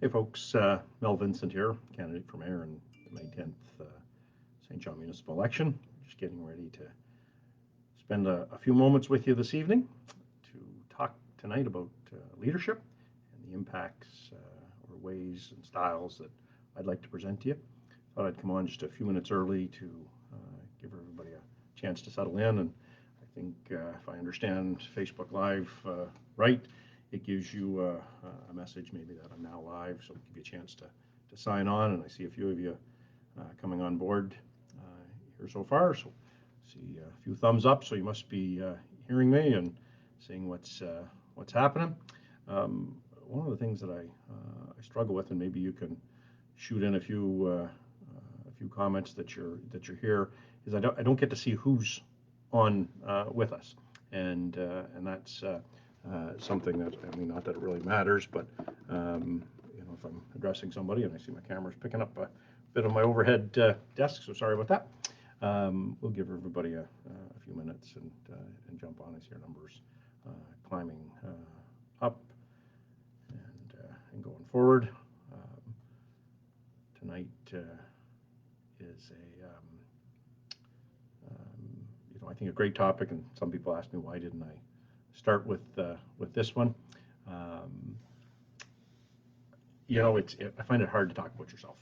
Hey folks, Mel Vincent here, candidate for mayor in the May 10th St. John municipal election. Just getting ready to spend a few moments with you this evening to talk tonight about leadership and the impacts or ways and styles that I'd like to present to you. Thought I'd come on just a few minutes early to give everybody a chance to settle in, and I think if I understand Facebook Live right, it gives you a message maybe that I'm now live, so it'll give you a chance to sign on, and I see a few of you coming on board here so far, so see a few thumbs up, so you must be hearing me and seeing what's happening. One of the things that I struggle with, and maybe you can shoot in a few comments that you're here, is I don't get to see who's on with us, and that's something that, I mean, not that it really matters, but if I'm addressing somebody and I see my camera's picking up a bit of my overhead desk, so sorry about that. We'll give everybody a few minutes and jump on as your numbers climbing up and going forward. Tonight is I think a great topic, and some people ask me why didn't I start with this one. I find it hard to talk about yourself.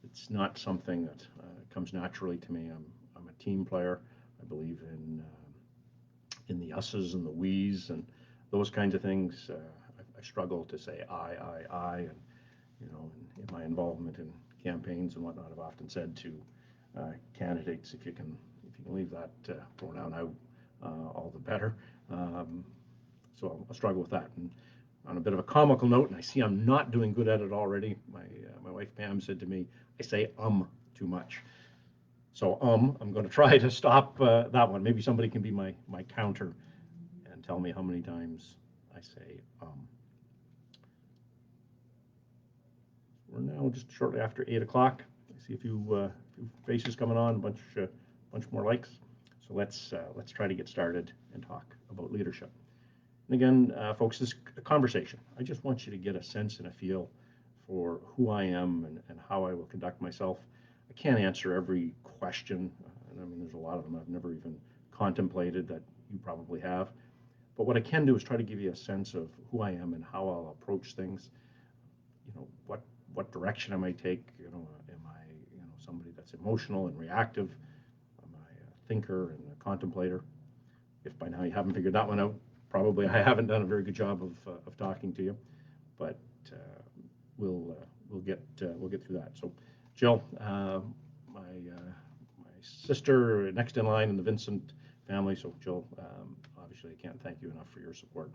It's not something that comes naturally to me. I'm a team player. I believe in the us's and the we's and those kinds of things. I struggle to say I, and in my involvement in campaigns and whatnot, I've often said to candidates, if you can leave that pronoun out, all the better. So I'll struggle with that. And on a bit of a comical note, and I see I'm not doing good at it already, my wife Pam said to me, I say too much. So I'm going to try to stop that one. Maybe somebody can be my counter and tell me how many times I say We're now just shortly after 8 o'clock. I see a few faces coming on, a bunch more likes. So let's try to get started and talk about leadership. And again, folks, this conversation, I just want you to get a sense and a feel for who I am and how I will conduct myself. I can't answer every question, and I mean, there's a lot of them I've never even contemplated that you probably have. But what I can do is try to give you a sense of who I am and how I'll approach things. What direction I might take. Am I somebody that's emotional and reactive? Am I a thinker and a contemplator? If by now you haven't figured that one out, probably I haven't done a very good job of talking to you, but we'll get through that. So, Jill, my sister next in line in the Vincent family. So, Jill, obviously I can't thank you enough for your support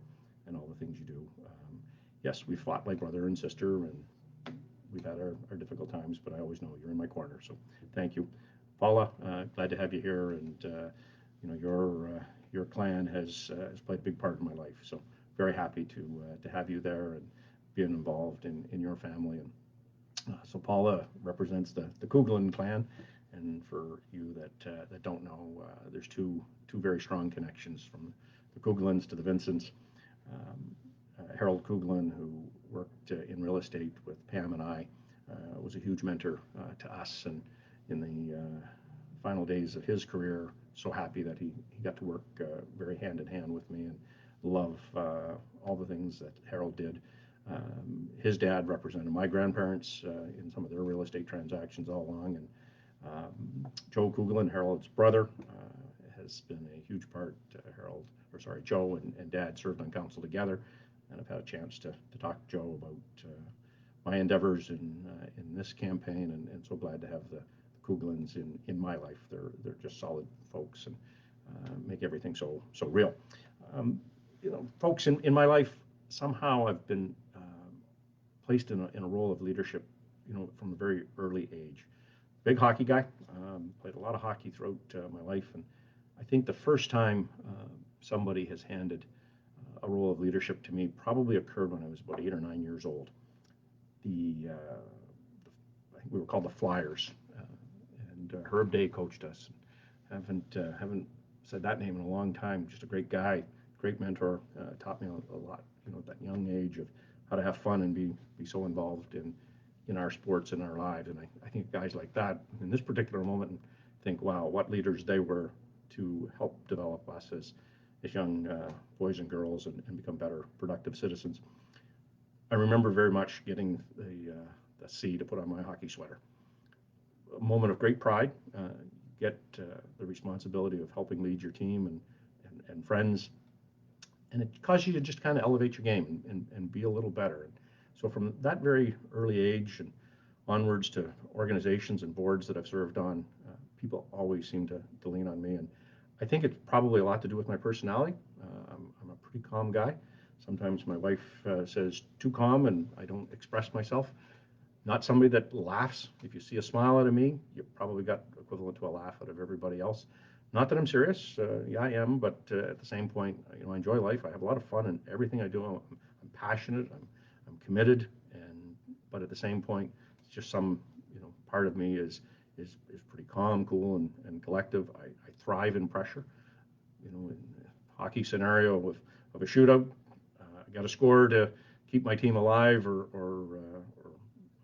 and all the things you do. Yes, we fought like brother and sister, and we've had our difficult times, but I always know you're in my corner. So, thank you, Paula. Glad to have you here, and your clan has played a big part in my life. So very happy to have you there and being involved in your family. And so Paula represents the Coughlin Clan, and for you that don't know, there's two very strong connections from the Coughlins to the Vincents. Harold Coughlin, who worked in real estate with Pam and I, was a huge mentor to us, and in the final days of his career, so happy that he got to work very hand in hand with me, and love all the things that Harold did. His dad represented my grandparents in some of their real estate transactions all along, and Joe Coughlin, Harold's brother, has been a huge part. Joe and Dad served on council together, and I've had a chance to talk to Joe about my endeavors in this campaign, and so glad to have the Coughlins in my life. They're just solid folks and make everything so real. Folks in my life, somehow I've been placed in a role of leadership, from a very early age. Big hockey guy, played a lot of hockey throughout my life, and I think the first time somebody has handed a role of leadership to me probably occurred when I was about 8 or 9 years old. I think we were called the Flyers, and Herb Day coached us. Haven't said that name in a long time. Just a great guy, great mentor. Taught me a lot, at that young age of how to have fun and be so involved in our sports and our lives. And I think guys like that in this particular moment think, wow, what leaders they were to help develop us as young boys and girls and become better, productive citizens. I remember very much getting the C to put on my hockey sweater. A moment of great pride. Get the responsibility of helping lead your team and friends, and it causes you to just kind of elevate your game and be a little better. And so from that very early age and onwards to organizations and boards that I've served on, people always seem to lean on me. And I think it's probably a lot to do with my personality. I'm a pretty calm guy. Sometimes my wife says too calm and I don't express myself. Not somebody that laughs. If you see a smile out of me, you probably got equivalent to a laugh out of everybody else. Not that I'm serious. Yeah, I am. But at the same point, I enjoy life. I have a lot of fun in everything I do. I'm passionate. I'm committed. But at the same point, it's just some part of me is pretty calm, cool, and collective. I thrive in pressure. In a hockey scenario of a shootout, I got to score to keep my team alive, or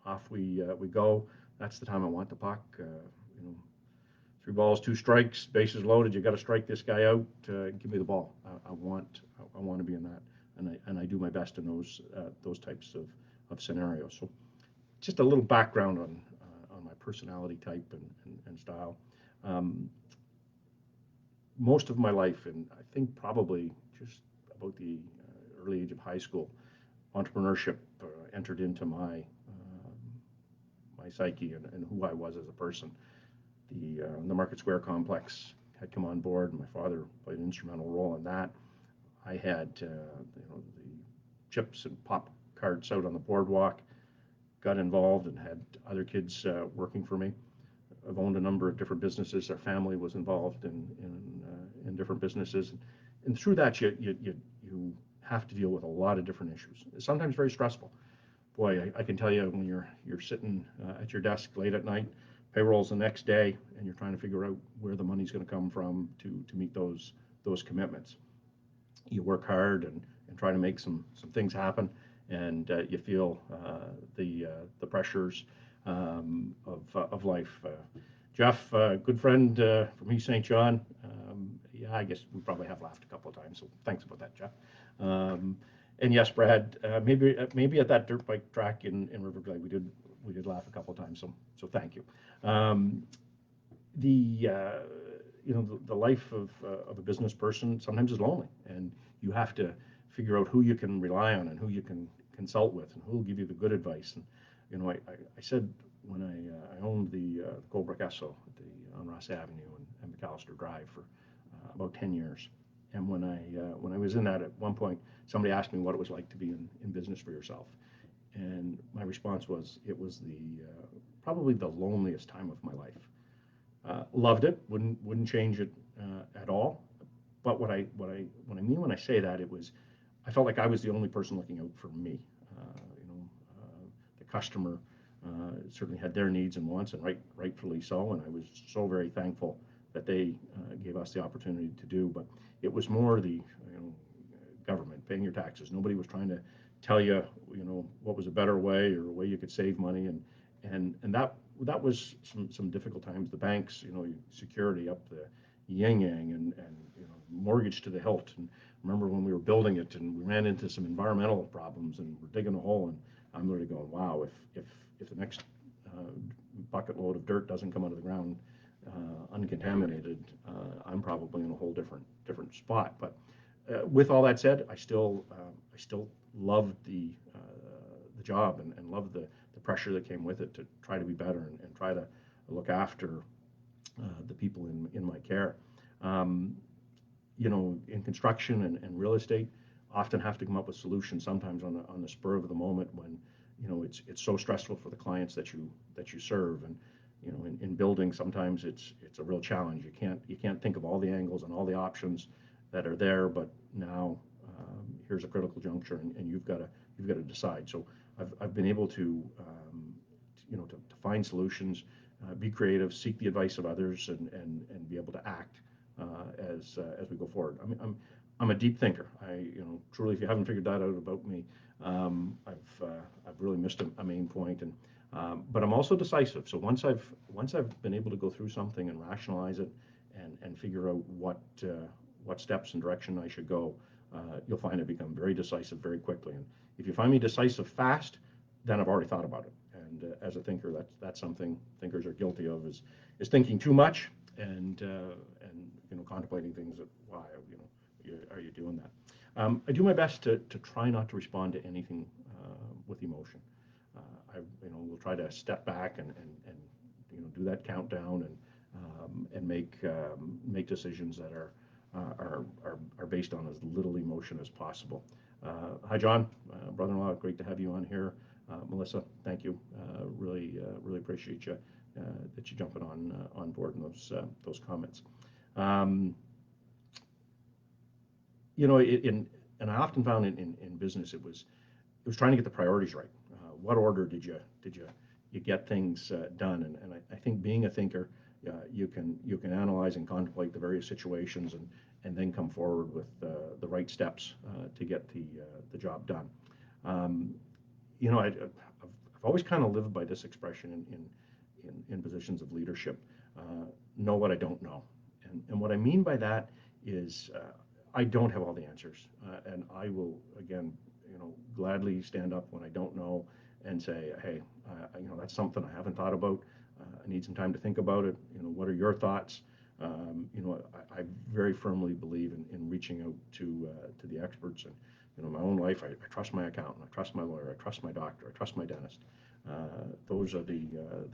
off we go. That's the time I want the puck. 3 balls, 2 strikes, bases loaded. You got to strike this guy out. Give me the ball. I want to be in that, and I do my best in those types of scenarios. So just a little background on my personality type and style. Most of my life, and I think probably just about the early age of high school, entrepreneurship entered into my psyche and who I was as a person. The Market Square complex had come on board, and my father played an instrumental role in that. I had the chips and pop carts out on the boardwalk, got involved and had other kids working for me. I've owned a number of different businesses. Our family was involved in different businesses, and through that you have to deal with a lot of different issues. It's sometimes very stressful. Boy, I can tell you when you're sitting at your desk late at night, payroll's the next day, and you're trying to figure out where the money's going to come from to meet those commitments. You work hard and try to make some things happen, and you feel the pressures of life. Jeff, good friend from East St. John. Yeah, I guess we probably have laughed a couple of times, so thanks about that, Jeff. And yes, Brad, maybe at that dirt bike track in Riverglade, we did laugh a couple of times, so thank you. The life of a business person sometimes is lonely, and you have to figure out who you can rely on and who you can consult with and who will give you the good advice. And I said when I owned the Colebrook Esso on Ross Avenue and McAllister Drive for about 10 years. And when I was in that, at one point, somebody asked me what it was like to be in business for yourself. And my response was, it was probably the loneliest time of my life. Loved it, wouldn't change it at all. But what I mean when I say that, I felt like I was the only person looking out for me. The customer certainly had their needs and wants, and rightfully so. And I was so very thankful that they gave us the opportunity to do. But it was more the government paying your taxes. Nobody was trying to tell you what was a better way or a way you could save money, and that was some difficult times. The banks, security up the yin yang, and mortgage to the hilt. And remember when we were building it and we ran into some environmental problems and we're digging a hole, and I'm literally going, wow, if the next bucket load of dirt doesn't come out of the ground uncontaminated, I'm probably in a whole different spot. But with all that said, I still loved the job and loved the pressure that came with it to try to be better and try to look after the people in my care. In construction and real estate, often have to come up with solutions sometimes on the spur of the moment when it's so stressful for the clients that you serve. And in building, sometimes it's a real challenge. You can't think of all the angles and all the options that are there, but now here's a critical juncture, and you've got to decide. So I've been able to find solutions, be creative, seek the advice of others, and be able to act as we go forward. I'm a deep thinker. Truly, if you haven't figured that out about me, I've really missed a main point, and but I'm also decisive. So once I've been able to go through something and rationalize it, and figure out what steps and direction I should go, you'll find I become very decisive very quickly. And if you find me decisive fast, then I've already thought about it. And as a thinker, that's something thinkers are guilty of, is thinking too much, and contemplating things that, why are you doing that? I do my best to try not to respond to anything with emotion. I will try to step back and do that countdown, and make decisions that are based on as little emotion as possible. Hi, John, brother-in-law. Great to have you on here. Melissa, thank you. Really appreciate you that you jumping on board in those comments. And I often found in business it was trying to get the priorities right. What order did you get things done? And I think being a thinker, you can analyze and contemplate the various situations, and then come forward with the right steps to get the job done. I've always kind of lived by this expression in positions of leadership: know what I don't know. And what I mean by that is, I don't have all the answers, and I will, again, gladly stand up when I don't know and say, hey, that's something I haven't thought about. I need some time to think about it. What are your thoughts? I very firmly believe in reaching out to the experts. And in my own life, I trust my accountant, I trust my lawyer, I trust my doctor, I trust my dentist. Those are the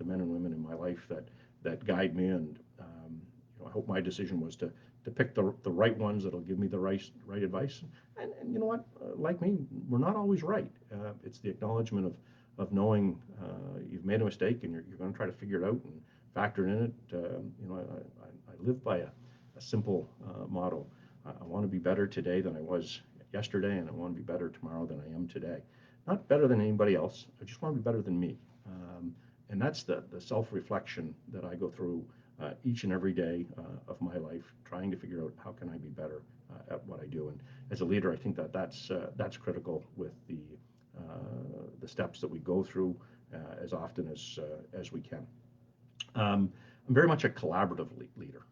men and women in my life that guide me, and I hope my decision was to pick the right ones that'll give me the right advice. And you know what? Like me, we're not always right. It's the acknowledgement of knowing you've made a mistake, and you're going to try to figure it out and factor in it. I live by a simple motto. I want to be better today than I was yesterday, and I want to be better tomorrow than I am today. Not better than anybody else. I just want to be better than me. And that's the self-reflection that I go through each and every day of my life, trying to figure out how can I be better at what I do. And as a leader, I think that's critical with the steps that we go through as often as we can. I'm very much a collaborative leader.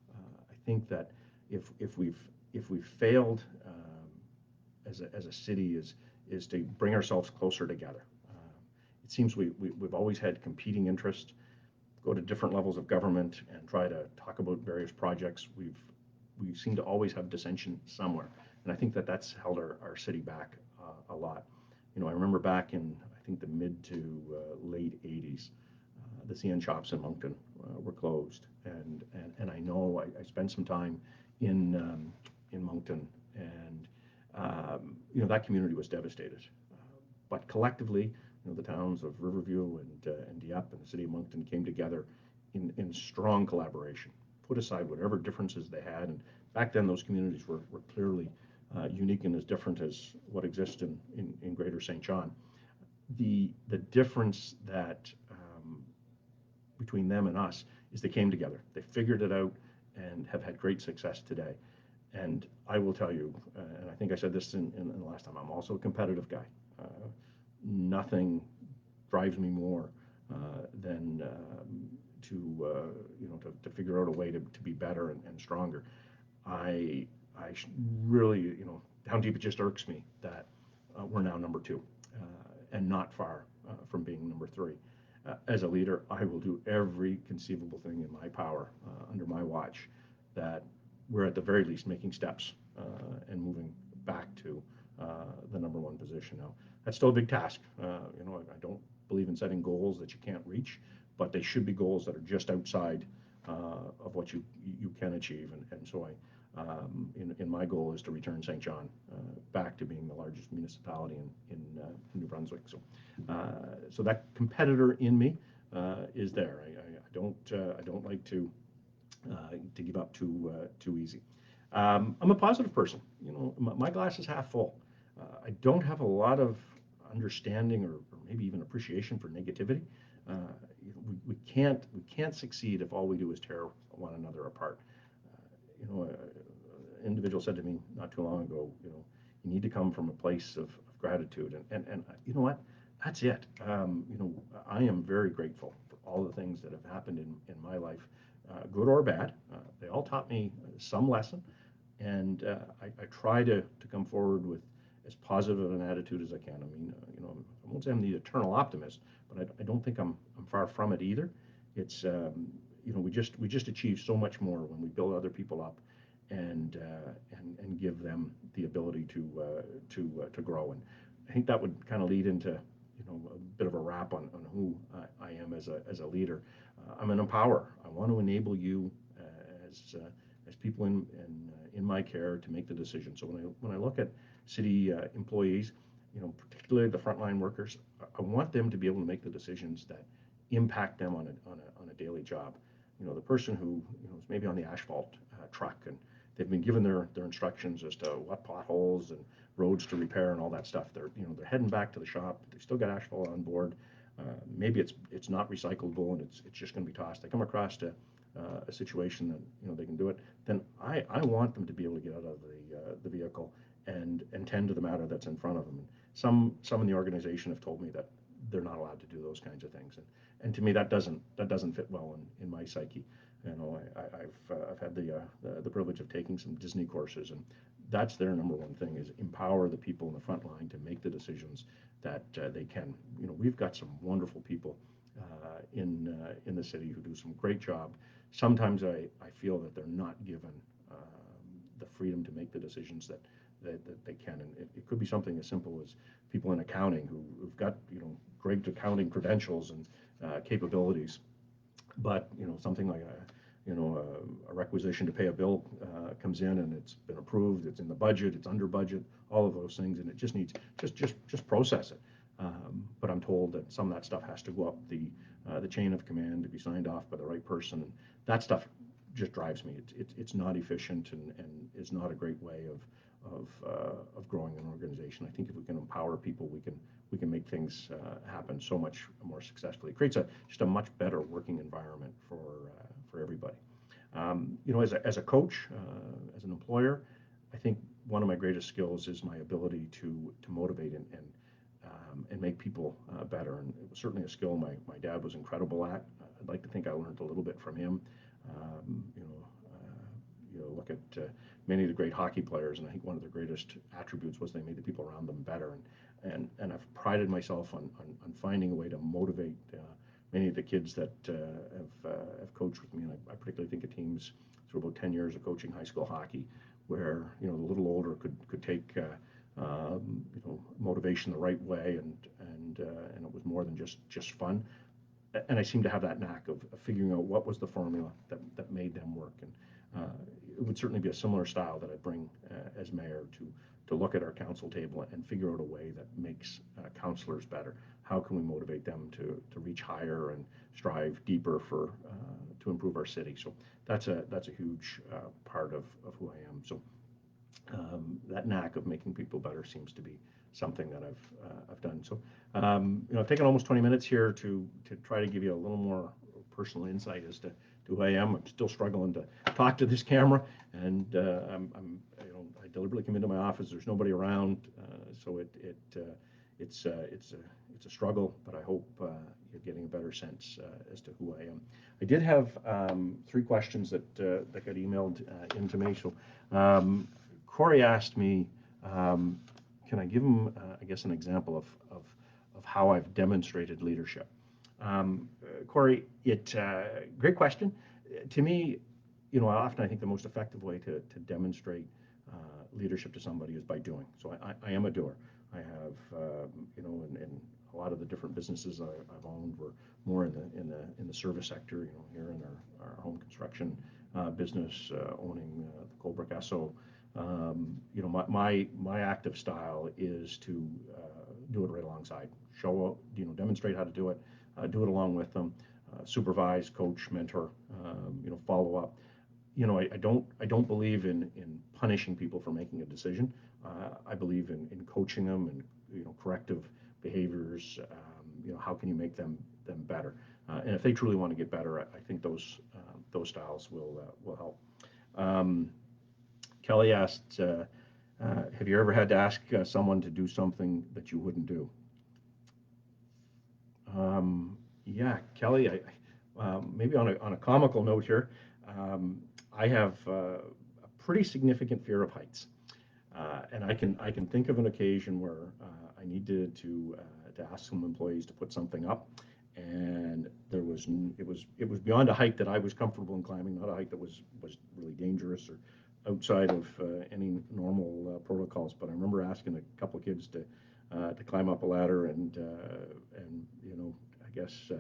I think that if we've failed as a city is to bring ourselves closer together. It seems we've always had competing interests, go to different levels of government and try to talk about various projects. We seem to always have dissension somewhere, and I think that's held our city back a lot. I remember back in, I think, the mid to late 80s, the CN shops in Moncton were closed, and I know I spent some time in Moncton, and that community was devastated. But collectively, the towns of Riverview and Dieppe and the city of Moncton came together in strong collaboration, put aside whatever differences they had. And back then, those communities were clearly unique and as different as what exists in Greater St. John. The difference that between them and us is they came together. They figured it out and have had great success today. And I will tell you, and I think I said this in the last time, I'm also a competitive guy. Nothing drives me more than to figure out a way to be better and stronger. I really, down deep, it just irks me that we're now number 2 and not far from being number 3. As a leader, I will do every conceivable thing in my power under my watch that we're at the very least making steps and moving back to the number 1 position. Now, that's still a big task. I don't believe in setting goals that you can't reach, but they should be goals that are just outside of what you can achieve. And so in my goal is to return St. John back to being the largest municipality in New Brunswick. So that competitor in me is there. I don't like to give up too easy. I'm a positive person. My glass is half full. I don't have a lot of understanding or maybe even appreciation for negativity. We can't succeed if all we do is tear one another apart. An individual said to me not too long ago, You need to come from a place of gratitude. And you know what? That's it. I am very grateful for all the things that have happened in my life, good or bad. They all taught me some lesson, and I try to come forward with as positive an attitude as I can. I mean, I won't say I'm the eternal optimist, but I don't think I'm far from it either. It's we just achieve so much more when we build other people up and give them the ability to grow. And I think that would kind of lead into a bit of a wrap on who I am as a leader. I'm an empower. I want to enable you as people in my care to make the decision. So when I look at city employees, particularly the frontline workers, I want them to be able to make the decisions that impact them on a daily job. The person who is maybe on the asphalt truck, and they've been given their instructions as to what potholes and roads to repair and all that stuff. They're heading back to the shop. They still got asphalt on board. Maybe it's not recyclable and it's just going to be tossed. They come across to a situation that they can do it. Then I want them to be able to get out of the vehicle and tend to the matter that's in front of them. And some in the organization have told me that they're not allowed to do those kinds of things. And to me, that doesn't fit well in my psyche. I've had the privilege of taking some Disney courses, and that's their number one thing, is empower the people in the front line to make the decisions that they can. We've got some wonderful people in the city who do some great job. Sometimes I feel that they're not given the freedom to make the decisions that they can. And it could be something as simple as people in accounting who've got great accounting credentials and capabilities, but something like a requisition to pay a bill comes in and it's been approved, it's in the budget, it's under budget, all of those things, and it just needs just process it. But I'm told that some of that stuff has to go up the chain of command to be signed off by the right person, and that stuff just drives me. It's not efficient and is not a great way of growing an organization. I think if we can empower people, we can make things happen so much more successfully. It creates just a much better working environment for everybody. As a coach, as an employer, I think one of my greatest skills is my ability to motivate and make people better. And it was certainly a skill my dad was incredible at. I'd like to think I learned a little bit from him. Look at many of the great hockey players, and I think one of their greatest attributes was they made the people around them better. And I've prided myself on finding a way to motivate many of the kids that have coached with me. And I particularly think of teams through about 10 years of coaching high school hockey, where the little older could take motivation the right way, and it was more than just fun. And I seem to have that knack of figuring out what was the formula that made them work. And it would certainly be a similar style that I bring as mayor to look at our council table and figure out a way that makes councilors better. How can we motivate them to reach higher and strive deeper to improve our city? So that's a huge part of who I am. So that knack of making people better seems to be something that I've done. So I've taken almost 20 minutes here to try to give you a little more personal insight as to who I am. I'm still struggling to talk to this camera, and I deliberately come into my office. There's nobody around, so it's a struggle. But I hope you're getting a better sense as to who I am. I did have 3 questions that got emailed into me. So Corey asked me, can I give him, I guess, an example of how I've demonstrated leadership? Corey, great question. To me, often I think the most effective way to demonstrate leadership to somebody is by doing. So I am a doer. I have, in a lot of the different businesses I've owned were more in the service sector. Here in our home construction business, owning the Colebrook Esso. My active style is to do it right alongside, demonstrate how to do it along with them, supervise, coach, mentor, follow up. I don't believe in punishing people for making a decision. I believe in coaching them and corrective behaviors. How can you make them better? And if they truly want to get better, I think those styles will help. Kelly asked, Have you ever had to ask someone to do something that you wouldn't do? Yeah, Kelly, maybe on a comical note here, I have a pretty significant fear of heights. And I can think of an occasion where I needed to ask some employees to put something up, and it was beyond a height that I was comfortable in climbing, not a height that was really dangerous or outside of any normal protocols. But I remember asking a couple of kids to climb up a ladder, and I guess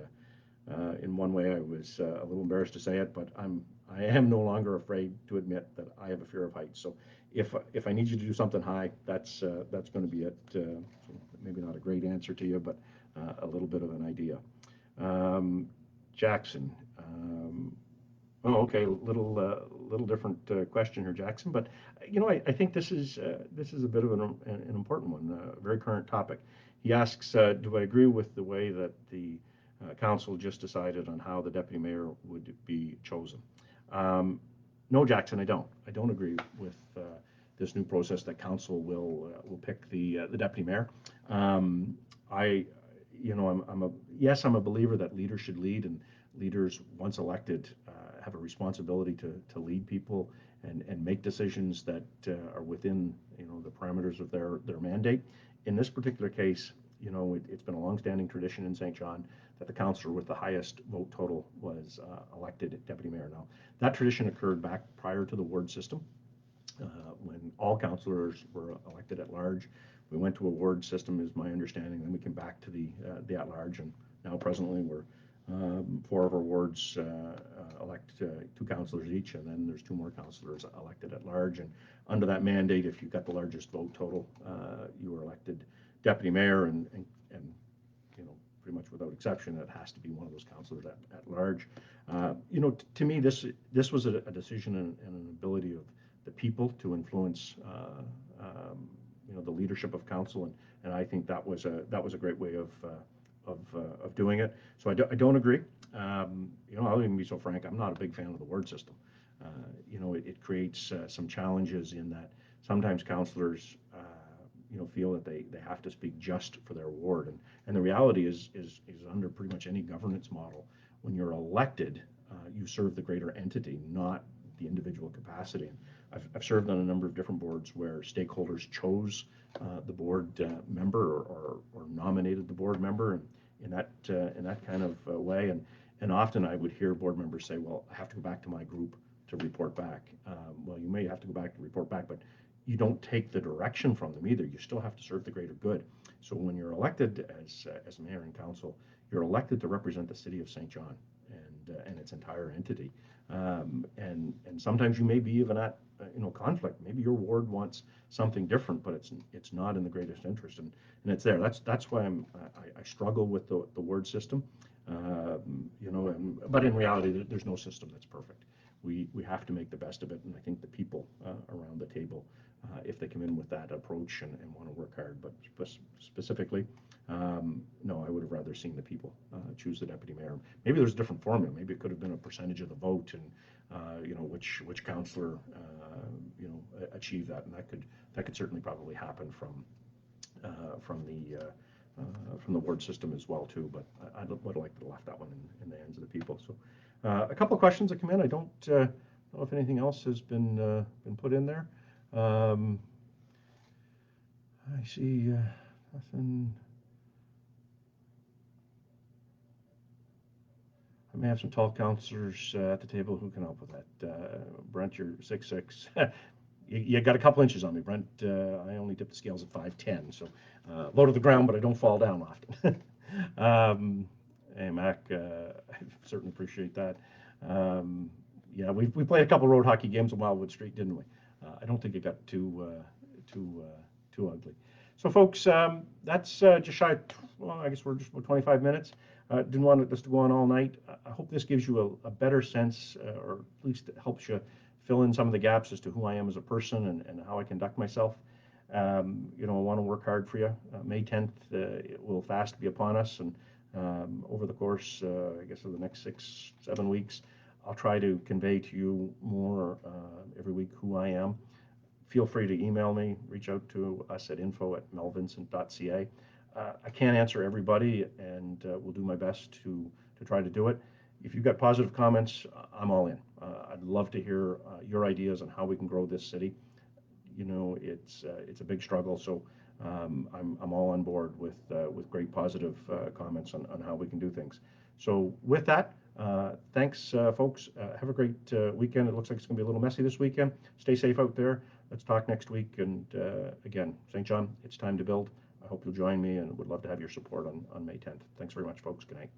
in one way I was a little embarrassed to say it, but I am no longer afraid to admit that I have a fear of heights. So if I need you to do something high, that's going to be it. So maybe not a great answer to you, but a little bit of an idea. Jackson. Oh, okay, little different question here, Jackson. But I think this is a bit of an important one, a very current topic. He asks, do I agree with the way that the council just decided on how the deputy mayor would be chosen? No, Jackson, I don't. I don't agree with this new process that council will pick the deputy mayor. I, I'm a believer that leaders should lead, and leaders, once elected, have a responsibility to lead people and make decisions that are within the parameters of their mandate. In this particular case, it's been a longstanding tradition in St. John that the councillor with the highest vote total was elected deputy mayor. Now, that tradition occurred back prior to the ward system, when all councillors were elected at large. We went to a ward system, is my understanding. Then we came back to the at large, and now presently we're 4 of our wards elect 2 councillors each, and then there's 2 more councillors elected at large. And under that mandate, if you got the largest vote total, you were elected deputy mayor, and pretty much without exception, it has to be one of those councillors at large. To me, this was a decision and an ability of the people to influence the leadership of council, and I think that was a great way of doing it. So I don't agree. I'll even be so frank, I'm not a big fan of the word system. It creates some challenges in that sometimes councillors feel that they have to speak just for their ward, and the reality is under pretty much any governance model, when you're elected, you serve the greater entity, not the individual capacity. I've served on a number of different boards where stakeholders chose the board member or nominated the board member in that kind of way, and often I would hear board members say, well, I have to go back to my group to report back. Well, you may have to go back to report back, but you don't take the direction from them either. You still have to serve the greater good. So when you're elected as mayor and council, you're elected to represent the city of St. John and its entire entity. And sometimes you may be even at conflict. Maybe your ward wants something different, but it's not in the greatest interest, and it's there. That's why I struggle with the ward system. But in reality, there's no system that's perfect. We have to make the best of it, and I think the people around the table, if they come in with that approach and want to work hard, but specifically, no, I would have rather seen the people choose the deputy mayor. Maybe there's a different formula. Maybe it could have been a percentage of the vote, and which councillor achieved that, and that could certainly probably happen from the ward system as well too. But I would like to have left that one in the hands of the people. So a couple of questions that come in. I don't know if anything else has been put in there. I see nothing. I may have some tall councillors at the table who can help with that. Brent, you're 6'6". You got a couple inches on me, Brent. I only tip the scales at 5'10", so low to the ground, but I don't fall down often. Hey, Mac, I certainly appreciate that. Yeah, we played a couple road hockey games on Wildwood Street, didn't we? I don't think it got too ugly. So, folks, that's just shy of, well, I guess we're just about 25 minutes. Didn't want this to go on all night. I hope this gives you a better sense, or at least helps you fill in some of the gaps as to who I am as a person and how I conduct myself. I want to work hard for you. May 10th, it will fast be upon us, and over the course, I guess, of the next 6-7 weeks, I'll try to convey to you more every week who I am. feel free to email me, reach out to us at info@melvincent.ca. I can't answer everybody, and will do my best to try to do it. If you've got positive comments, I'm all in. I'd love to hear your ideas on how we can grow this city. You know, it's a big struggle, so I'm all on board with great positive comments on how we can do things. So with that, thanks, folks. Have a great weekend. It looks like it's going to be a little messy this weekend. Stay safe out there. Let's talk next week. And again, St. John, it's time to build. I hope you'll join me, and would love to have your support on May 10th. Thanks very much, folks. Good night.